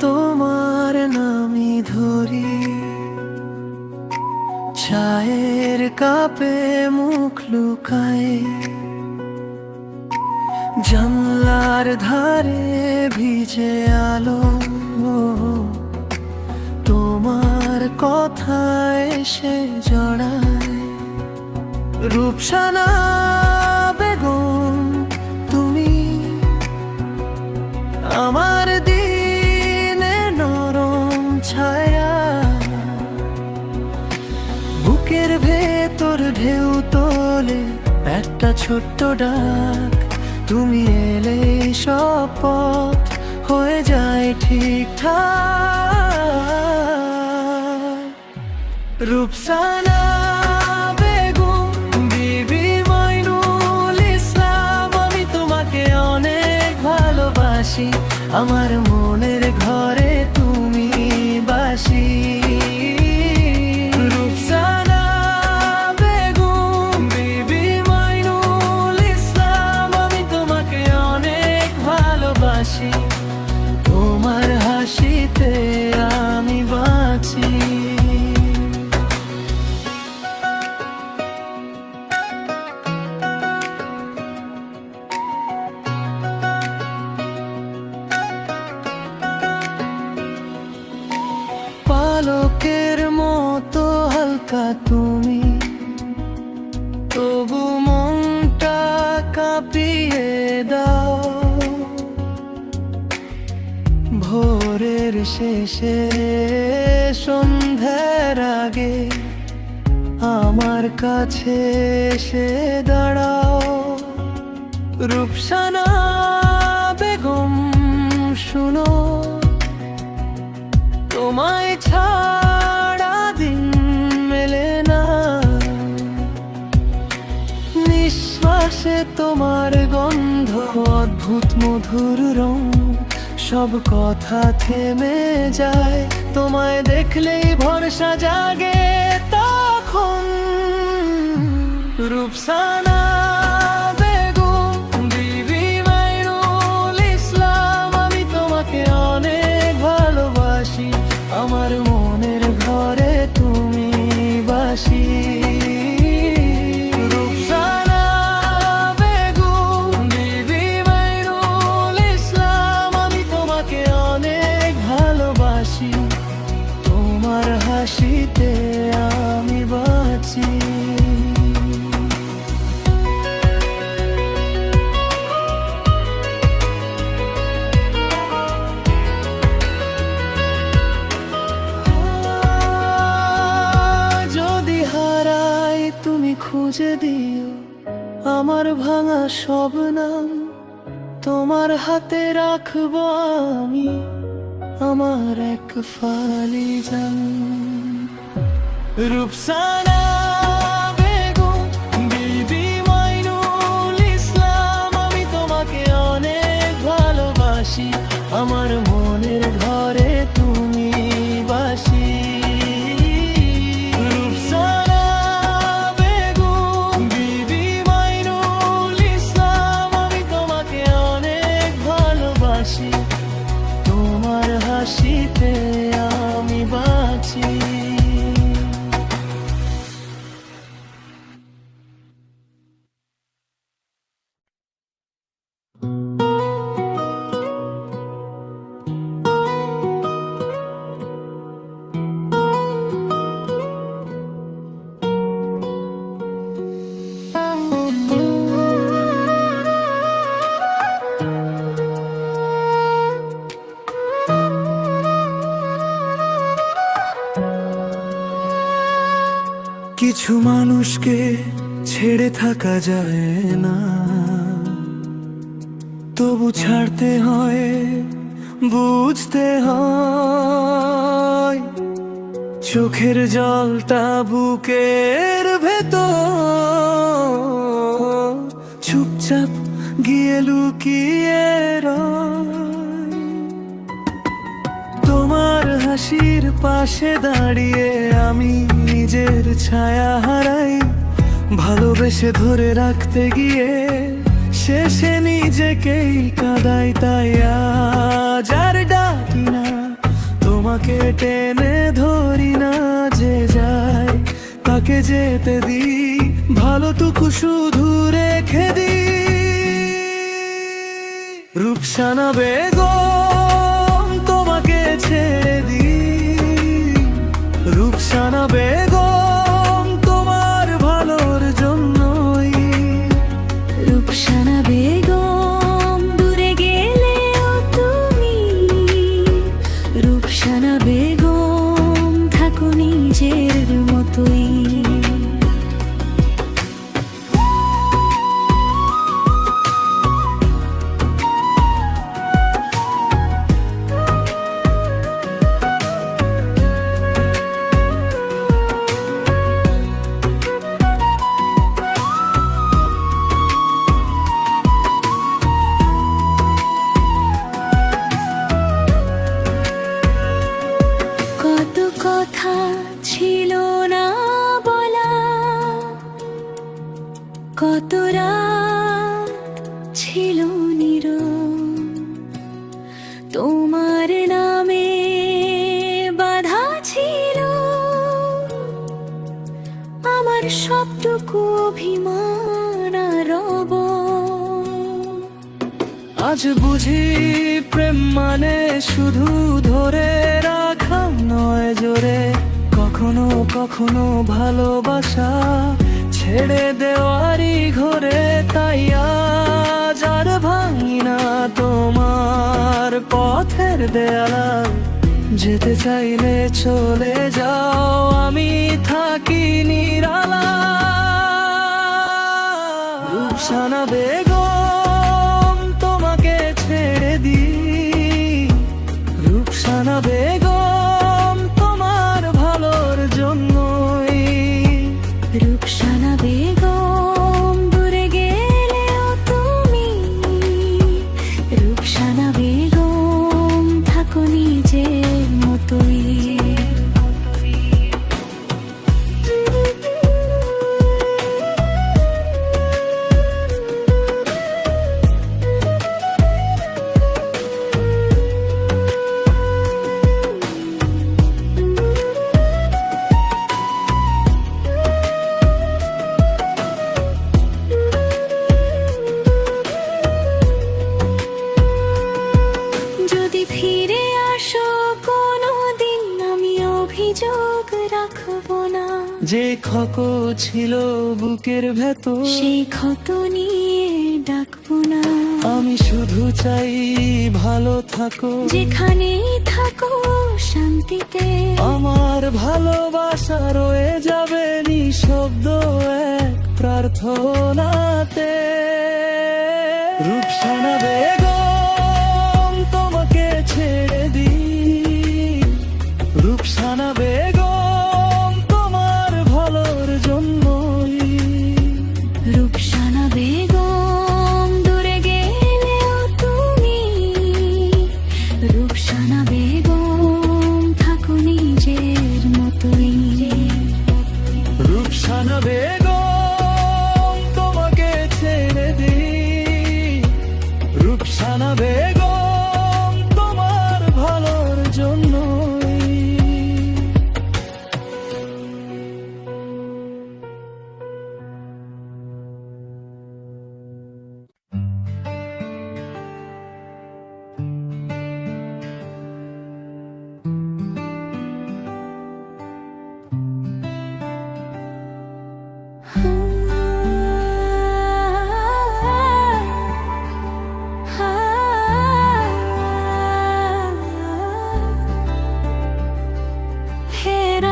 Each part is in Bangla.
তোমার নামই ধরি, চায়ের কাপে মুখ লুকায়, জানলার ধারে ভিজে আলো, তোমার কথা এসে জড়ায়। রূপসানা বেগম তুমি, আমার দিনে নরম ছায়া, বুকের ভেতর ঢেউ তোলে একটা ছোট্ট ডাক। তুমি এলে সব পথ হয়ে যায় ঠিকঠাক। রূপসানা বেগম, বিবি মইনুল ইসলাম, আমি তোমাকে অনেক ভালোবাসি, আমার মনের ঘরে তুমি বাসি। রূপসানা বেগম, বিবি মইনুল ইসলাম, আমি তোমাকে অনেক ভালোবাসি, তোমার হাসিতে আমি বাঁচি। পালকের মতো হালকা তুমি, তবু মনটা কাঁপিয়ে দাও। ভোরের শেষে সন্ধ্যার আগে আমার কাছে এসে দাঁড়াও। রূপসানা বেগম শুনো, তোমায় ছাড়া দিন মেলে না, নিঃশ্বাসে তোমার গন্ধ অদ্ভুত মধুর রং, সব কথা থেমে যায়, তোমায় দেখলেই ভরসা জাগে তখন। রূপসানা বেগম, বিবি মইনুল ইসলাম, আমি তোমাকে অনেক ভালোবাসি, আমার মনের ঘরে তুমি বাসি। রূপসানা বেগম, বিবি মইনুল ইসলাম, আমি তোমাকে অনেক ভালোবাসি, তোমার হাসিতে আমি বাঁচি। তুমি খুঁজে দিও আমার ভাঙা সব নাম, তোমার হাতে রাখবো আমি আমার এক ফালি জান। রূপসানা বেগম, বিবি মইনুল ইসলাম, আমি তোমাকে অনেক ভালোবাসি, আমার মনের ঘরে তুমি বাসি। তোমার হাসিতে আমি বাঁচি। কিছু মানুষকে ছেড়ে থাকা যায় না, তবু ছাড়তে হয়, বুঝতে হয়। চোখের জলটা বুকের ভেতর চুপচাপ গিয়ে লুকিয়ে রয়। তোমার হাসির পাশে দাঁড়িয়ে আমি নিজের ছায়া হারাই, ভালোবেসে ধরে রাখতে গিয়ে শেষে নিজেকেই কাঁদাই। তাই আজ আর ডাকি না, টেনে ধরি না, যে যায় তাকে যেতে দিই, ভালোটুকু শুধু রেখে দিই। রূপসানা বেগম তোমাকে ছেড়ে দিই, রূপসানা বেগম তোমার ভালোর জন্যই। রূপসানা বেগম দূরে গেলেও তুমি, রূপসানা বেগম থাকো নিজের মতোই। কত কথা ছিল না বলা, কত রাত ছিল নীরব, তোমার নামে বাধা ছিল আমার সবটুকু অভিমান আর রব। আজ বুঝি প্রেম মানে শুধু ধরে রাখা নয় জোরে, কখনো কখনো ভালোবাসা ছেড়ে দেওয়ারই ঘরে। তাই আজ আর ভাঙি না তোমার পথের দেয়ালা, যেতে চাইলে চলে যাও, আমি থাকি নিরালা। রূপসানা বেগম তোমাকে ছেড়ে দিই, রূপসানা বেগম তোমার ভালোর জন্যই। রূপসানা বেগম দূরে গেলেও তুমি, রূপসানা বেগম থাকো নিজের মতোই। যদি ফিরে আসো কোনোদিন, আমি অভিযোগ রাখবো না। যে ক্ষত ছিল বুকের ভেতর, সেই ক্ষত নিয়ে ডাকবো না। আমি শুধু চাই ভালো থাকো, যেখানেই থাকো শান্তিতে। আমার ভালোবাসা রয়ে যাবে নিঃশব্দ এক প্রার্থনাতে। রূপসানা বেগম তোমাকে ছেড়ে দিই, রূপসানা বেগম তোমার ভালোর জন্যই। রূপসানা বেগম দূরে গেলেও তুমি, রূপসানা বেগম থাকো নিজের মতোই। রূপসানা বেগম তোমাকে ছেড়ে দিই, রূপসানা বেগম তোমার ভালোর জন্যই।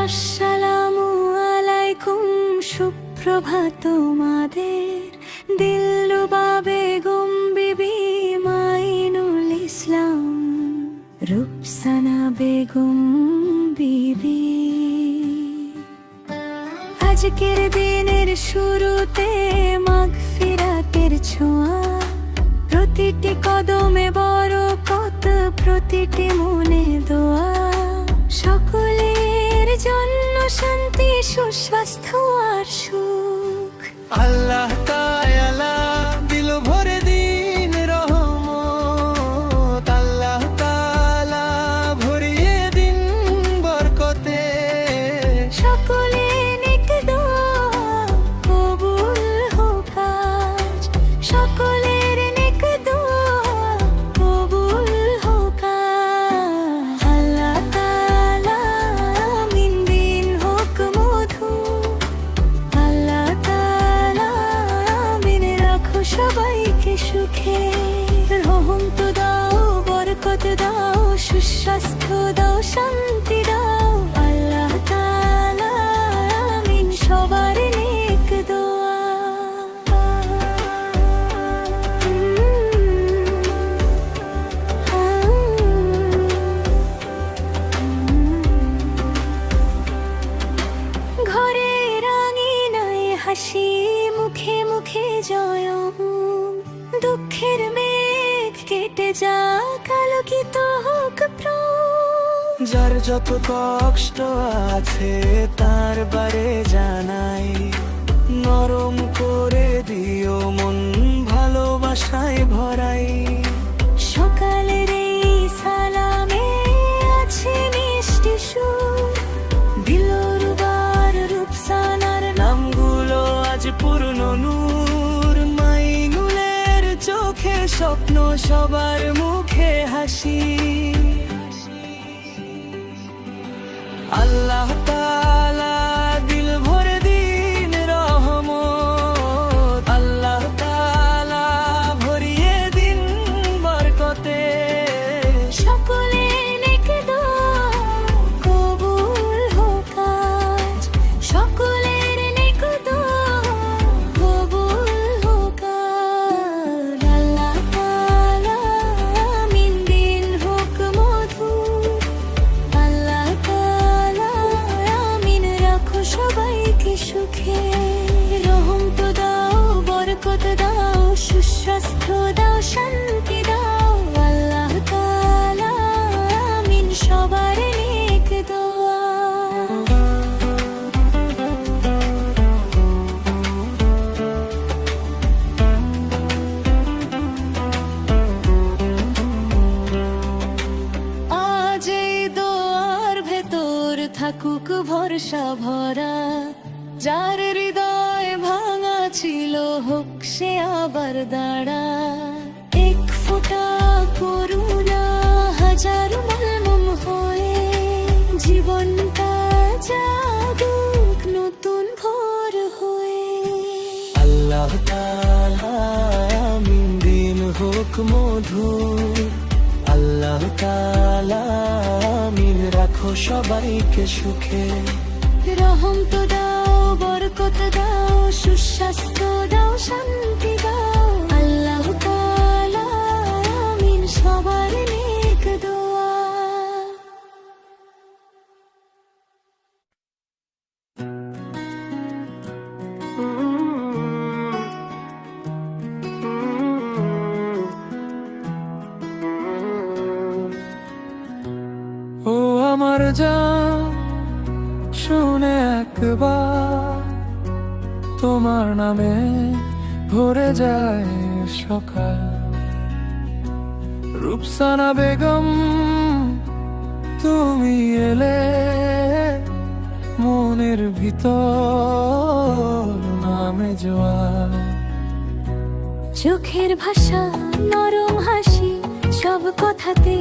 আসসালামু আলাইকুম, সুপ্রভাত তোমাদের। দিলরুবা বেগম বিবি মাইনুল ইসলাম, রূপসানা বেগম বিবি। আজকের দিনের শুরুতে মাগফিরাতের ছোঁয়া, প্রতিটি কদমে বরকত, প্রতিটি মনে দোয়া। সকলের জন্য শান্তি, সুস্বাস্থ্য আর সুখ। আল্লাহ তাআলা দিল ভরে দিন রহমত, আল্লাহ তাআলা ভরিয়ে দিন সুস্বাস্থ্য দাও, শান্তি দাও আল্লাহ তাআলা, আমিন সবার নেক দোয়া। ঘরের আঙিনায় হাসি, মুখে মুখে জয়, দুঃখের মেঘ কেটে যাক, আলোকিত হোক প্রাণ। যার যত কষ্ট আছে তার বারে জানাই, নরম করে দিও মন ভালোবাসায় ভরাই। সকালের এই সালামে আছে মিষ্টি সুর, দিলরুবার রূপসানার নামগুলো আজ পূর্ণ নূর, মাইনুলের চোখে স্বপ্ন, সবার মুখে হাসি। আল্লাহ তাআলা দিল ভরে দিন রহমত, আল্লাহ তাআলা ভরিয়ে দিন বরকতে। সকলে নেক দোয়া কবুল হোক আজ, সকলের নেক দোয়া কবুল হোক আজ। আল্লাহ তাআলা আমিন, দিন হোক মধুর, আল্লাহ তাআলা আমিন রাখো সবাইকে সুখে। রহম তো দাও, বরকত দাও, সুস্বাস্থ্য দাও, শান্তি দাও আল্লাহ তাআলা, আমিন সবার নেক দোয়া। আজ এই দোয়ার ভেতর থাকুক ভরসা ভরা, যার হৃদয় ভাঙা ছিল হোক সে আবার দাঁড়া। এক ফোঁটা করুণা হাজার মালমুম হয়ে, জীবনটা জাগুক নতুন ভোর হয়ে। আল্লাহ তাআলা আমিন, দিন হোক মধুর, আল্লাহ তাআলা আমিন রাখো সবাইকে সুখে। রহম তো দাও, বরকত দাও, সুস্বাস্থ্য দাও, শান্তি দাও আল্লাহ তাআলা, আমিন সবার নেক দোয়া। ও আমার জান, শুনে একবার তোমার নামে ভরে যায় সকাল। রূপসানা বেগম তুমি এলে, মনের ভিতর নামে জোয়ার। চোখের ভাষা, নরম হাসি, সব কথাতে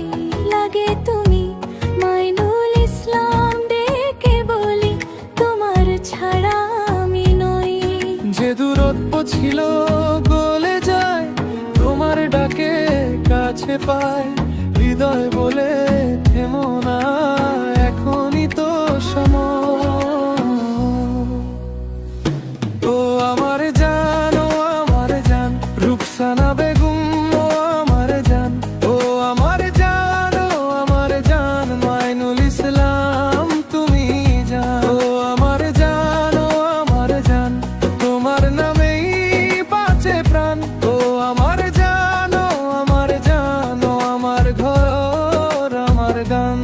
লাগে তুমি। মাইনুল ইসলাম ডেকে বলি, তোমার ছাড়া আমি নই। যে দূরত্ব ছিল গলে যায়, তোমার ডাকে কাছে পায়। হৃদয় বলে থেমো না, এখনই তো সময়। ও আমার জান, ও আমার জান, রূপসানা বেগম ও আমার জান, ও আমার জান, ও আমার জান, মাইনুল ইসলাম তুমি জান। ও আমার জান, ও আমার জান, তোমার নামেই বাঁচে প্রাণ। ও আমার জান, ও আমার জান, ও আমার ঘর, আমার গান।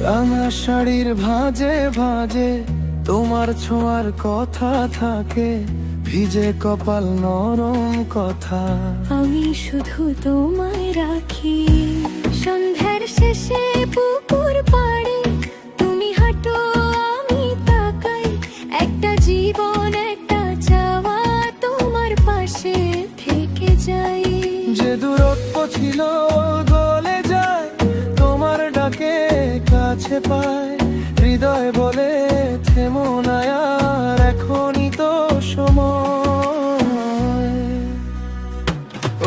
রাঙা শাড়ির ভাঁজে ভাঁজে তোমার ছোঁয়ার কথা থাকে, ভিজে কপাল নরম কথা। আমি শুধু তোমায় রাখি, সন্ধ্যার শেষে পুকুর পাড়ে তুমি হাঁটো, আমি তাকাই। একটা জীবন, একটা চাওয়া, তোমার পাশে থেকে যাই। যে দূরত্ব ছিল গলে যায়, তোমার ডাকে কাছে পায়। হয় বলে থেমো না আর, এখনই তো সময়।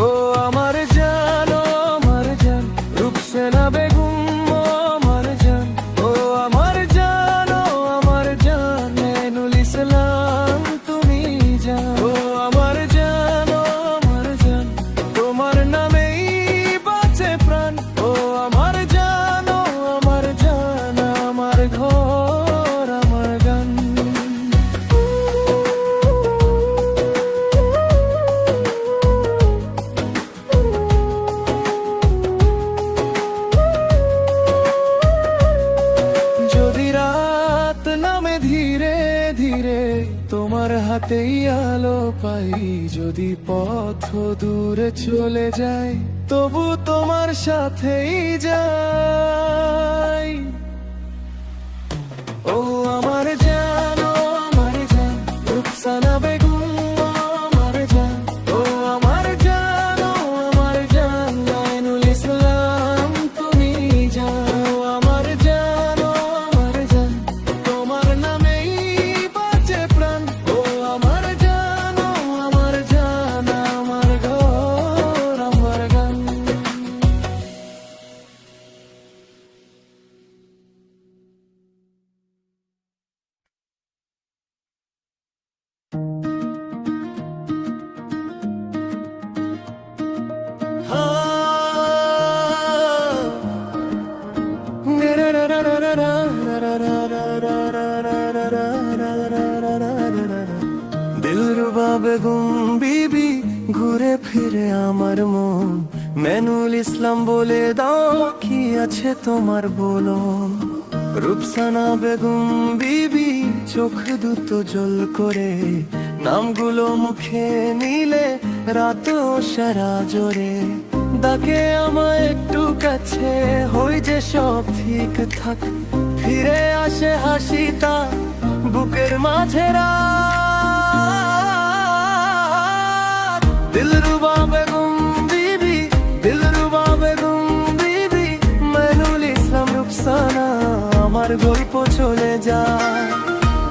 ও আমার জান, ও আমার জান, রূপসেনা বেগম, ও আমার জান, ও আমার জান, ও আমার জান, মেনুল ইসলাম তুমি জান। ও আমার জান, ও আমার জান, তোমার নামেই বাঁচে প্রাণ। ও আমার জান, ও আমার জান, আমার ঘর আমার গান। যদি রাত নামে ধীরে ধীরে তোমার হাতেই আলো পাই, যদি পথ দূরে চলে যায় তবু তোমার সাথেই যাই। ও আমার জান, ও আমার জান, রূপসানা বেগম, ও আমার জান, ও আমার জান, ও আমার জান, মেনুল ইসলাম তুমি জান। ও আমার জান, ও আমার জান, তোমার নামেই বাঁচে প্রাণ। ও আমার জান, ও আমার জান, আমার ঘর আমার গান। দিলরুবা বেগম বিবি, ঘুরে ফিরে আমার মন, মেনুল ইসলাম বলে দাও কি আছে তোমার বলো। রূপসানা বেগম বিবি, চোখ দুটো জল করে, নামগুলো মুখে নিলে রাত সারা জোরে। ডাকে আমায় একটু কাছে, হই যে সব ঠিক থাক, ফিরে আসে হাসিটা বুকের মাঝে রাত। দিলরুবা বেগম বিবি, দিলরুবা বেগম বিবি, মেনুল ইসলাম রূপসানা, আমার গল্প চলে যায়।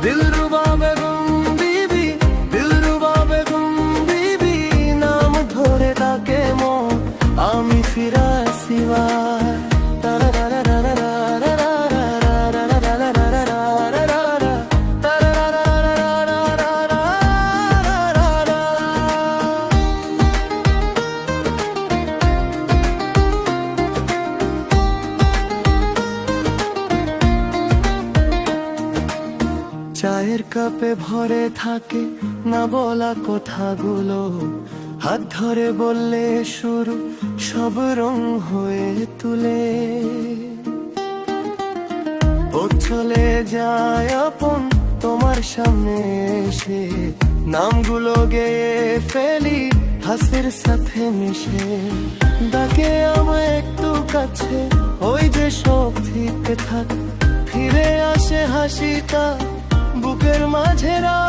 দিলরুবা বেগম বিবি, দিলরুবা বেগম বিবি, নাম ধরে ডাকে মন, আমি ফিরে আসি বার। চায়ের কাপে ভরে থাকে না বলা কথাগুলো, হাত ধরে বললে শুরু সব রং হয়ে তুলে। ও চলে যায় আপন তোমার সামনে এসে, নামগুলো গেয়ে ফেলি হাসির সাথে মিশে। ডাকে আমায় একটু কাছে, ওই যে সব ঠিক থাক, ফিরে আসে হাসিটা বুকের মাঝে রাত।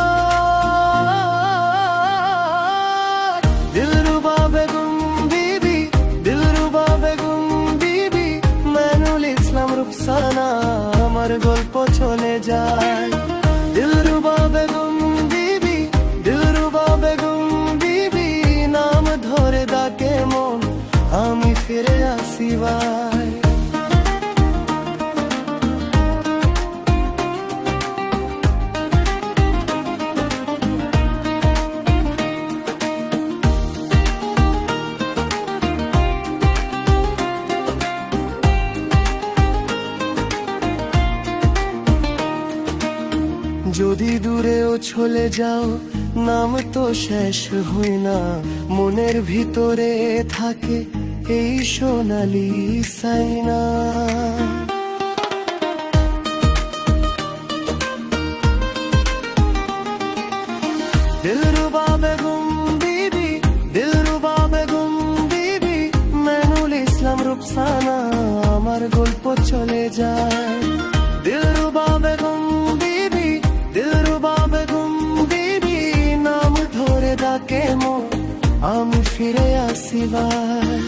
দিলরুবা বেগম বিবি, দিলরুবা বেগম বিবি, মেনুল ইসলাম রূপসানা, আমার গল্প চলে যায়। দিলরুবা বেগম বিবি, দিলরুবা বেগম বিবি, নাম ধরে ডাকে মন, আমি ফিরে আসি ভাই। যদি দূরেও চলে যাও, নাম তো শেষ হই না, মনের ভিতরে থাকে এই সোনালি সাইনা। দিলরুবা বেগম বিবি, দিলরুবা বেগম বিবি, মেনুল ইসলাম রূপসানা, আমার গল্প চলে যায়। দিলরুবা বেগম বিবি, দিলরুবা বেগম বিবি, নাম ধরে ডাকে মন, আমি ফিরে আসি ভাই।